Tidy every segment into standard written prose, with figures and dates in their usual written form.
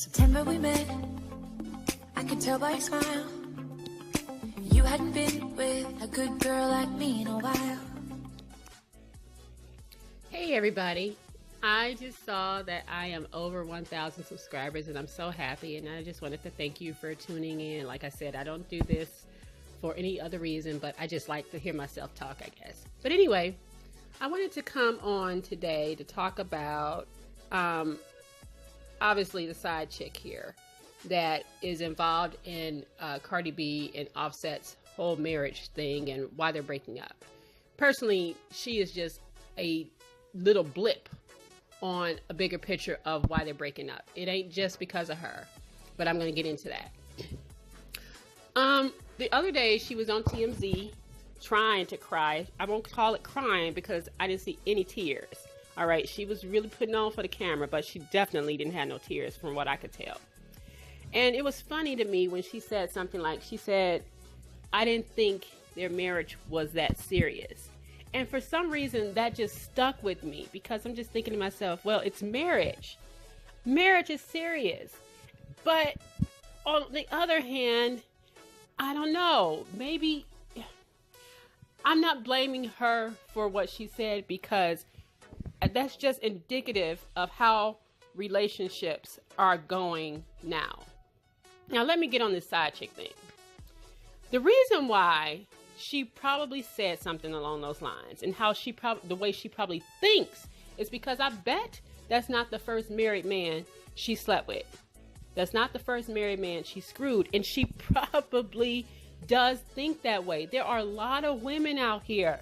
September we met, I could tell by your smile. You hadn't been with a good girl like me in a while. Hey everybody, I just saw that I am over 1,000 subscribers and I'm so happy, and I just wanted to thank you for tuning in. Like I said, I don't do this for any other reason, but I just like to hear myself talk, I guess. But anyway, I wanted to come on today to talk about obviously the side chick here that is involved in Cardi B and Offset's whole marriage thing and why they're breaking up. Personally, she is just a little blip on a bigger picture of why they're breaking up. It ain't just because of her, but I'm going to get into that. The other day she was on TMZ trying to cry. I won't call it crying because I didn't see any tears. All right, she was really putting on for the camera, but she definitely didn't have no tears from what I could tell. And it was funny to me when she said something like, she said, I didn't think their marriage was that serious. And for some reason, that just stuck with me because I'm just thinking to myself, well, it's marriage. Marriage is serious. But on the other hand, I don't know, maybe I'm not blaming her for what she said because that's just indicative of how relationships are going now. Now, let me get on this side chick thing. The reason why she probably said something along those lines and how the way she probably thinks is because I bet that's not the first married man she slept with. That's not the first married man she screwed. And she probably does think that way. There are a lot of women out here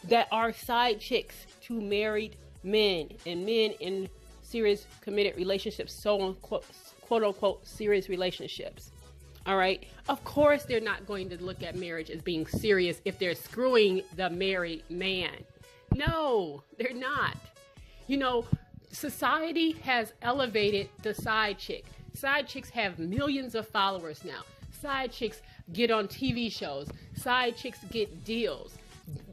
that are side chicks to married men and men in serious committed relationships, so on quote unquote serious relationships. All right. Of course, they're not going to look at marriage as being serious if they're screwing the married man. No, they're not. You know, society has elevated the side chick. Side chicks have millions of followers now. Side chicks get on TV shows. Side chicks get deals.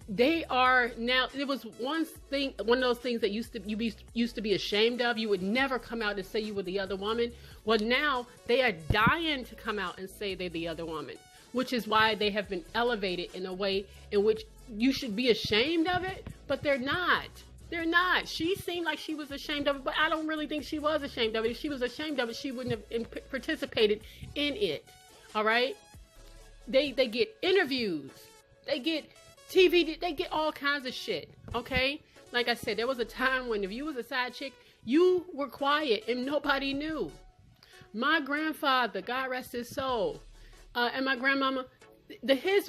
They are now. It was one of those things that used to be ashamed of. You would never come out and say you were the other woman. Well, now they are dying to come out and say they're the other woman, which is why they have been elevated in a way in which you should be ashamed of it, but they're not. They're not. She seemed like she was ashamed of it, but I don't really think she was ashamed of it. If she was ashamed of it, she wouldn't have participated in it. All right. They get interviews. They get TV, they get all kinds of shit, okay? Like I said, there was a time when if you was a side chick, you were quiet and nobody knew. My grandfather, God rest his soul, and my grandmama, his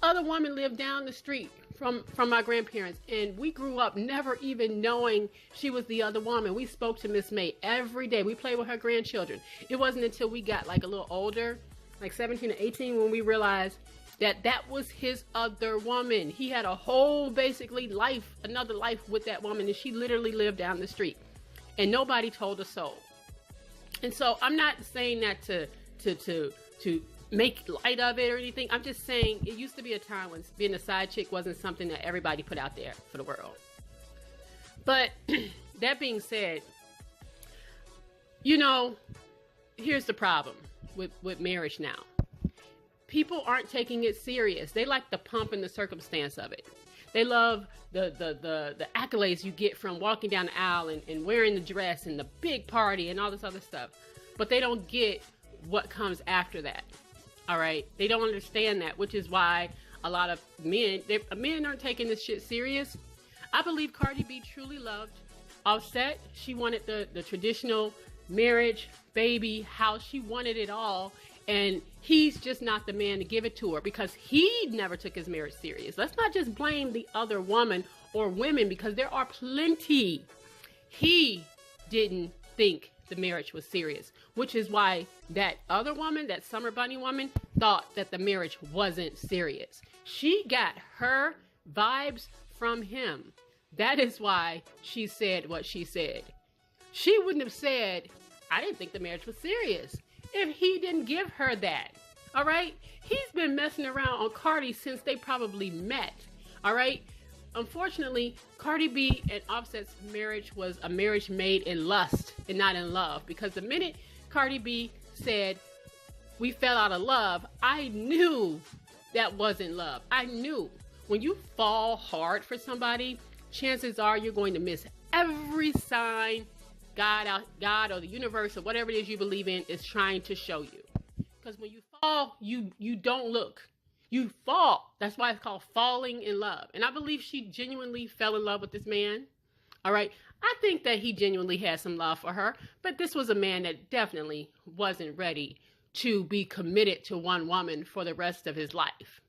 other woman lived down the street from my grandparents, and we grew up never even knowing she was the other woman. We spoke to Miss May every day. We played with her grandchildren. It wasn't until we got like a little older, like 17 or 18, when we realized that was his other woman. He had a whole basically life, another life with that woman, and she literally lived down the street, and nobody told a soul. And so I'm not saying that to make light of it or anything. I'm just saying it used to be a time when being a side chick wasn't something that everybody put out there for the world. But that being said, you know, here's the problem with marriage now. People aren't taking it serious. They like the pump and the circumstance of it. They love the accolades you get from walking down the aisle and wearing the dress and the big party and all this other stuff. But they don't get what comes after that. All right? They don't understand that, which is why a lot of men aren't taking this shit serious. I believe Cardi B truly loved Offset. She wanted the traditional marriage, baby, house. She wanted it all. And he's just not the man to give it to her because he never took his marriage serious. Let's not just blame the other woman or women because there are plenty. He didn't think the marriage was serious, which is why that other woman, that Summer Bunny woman, thought that the marriage wasn't serious. She got her vibes from him. That is why she said what she said. She wouldn't have said, I didn't think the marriage was serious, if he didn't give her that. All right? He's been messing around on Cardi since they probably met. All right? Unfortunately, Cardi B and Offset's marriage was a marriage made in lust. and not in love. Because the minute Cardi B said, we fell out of love, I knew that wasn't love. I knew when you fall hard for somebody, chances are you're going to miss every sign God or the universe or whatever it is you believe in is trying to show you. Because when you fall, you don't look. You fall. That's why it's called falling in love. And I believe she genuinely fell in love with this man. All right. I think that he genuinely had some love for her, but this was a man that definitely wasn't ready to be committed to one woman for the rest of his life.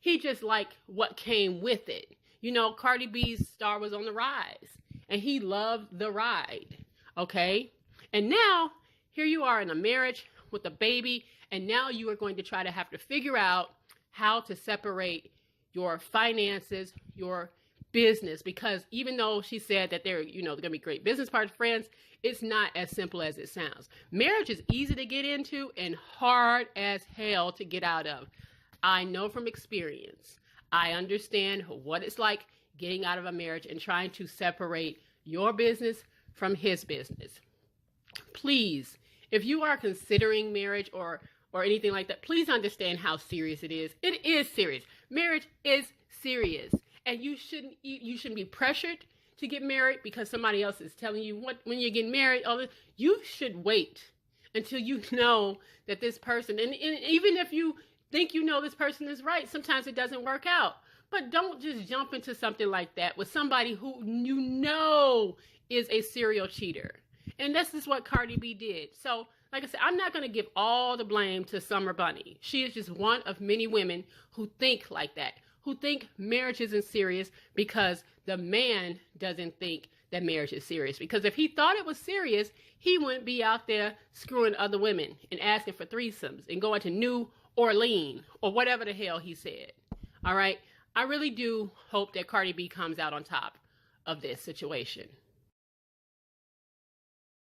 He just liked what came with it. You know, Cardi B's star was on the rise, and he loved the ride. Okay. And now here you are in a marriage with a baby, and now you are going to try to have to figure out how to separate your finances, your business, because even though she said that they're going to be great business partners, friends, it's not as simple as it sounds. Marriage is easy to get into and hard as hell to get out of. I know from experience. I understand what it's like getting out of a marriage and trying to separate your business from his business. Please, if you are considering marriage or anything like that, please understand how serious it is. It is serious. Marriage is serious. And you shouldn't be pressured to get married because somebody else is telling you when you're getting married. You should wait until you know that this person, and even if you think you know this person is right, sometimes it doesn't work out. But don't just jump into something like that with somebody who you know is a serial cheater. And this is what Cardi B did. So, like I said, I'm not going to give all the blame to Summer Bunny. She is just one of many women who think like that, who think marriage isn't serious because the man doesn't think that marriage is serious. Because if he thought it was serious, he wouldn't be out there screwing other women and asking for threesomes and going to New Orleans or whatever the hell he said. All right. I really do hope that Cardi B comes out on top of this situation.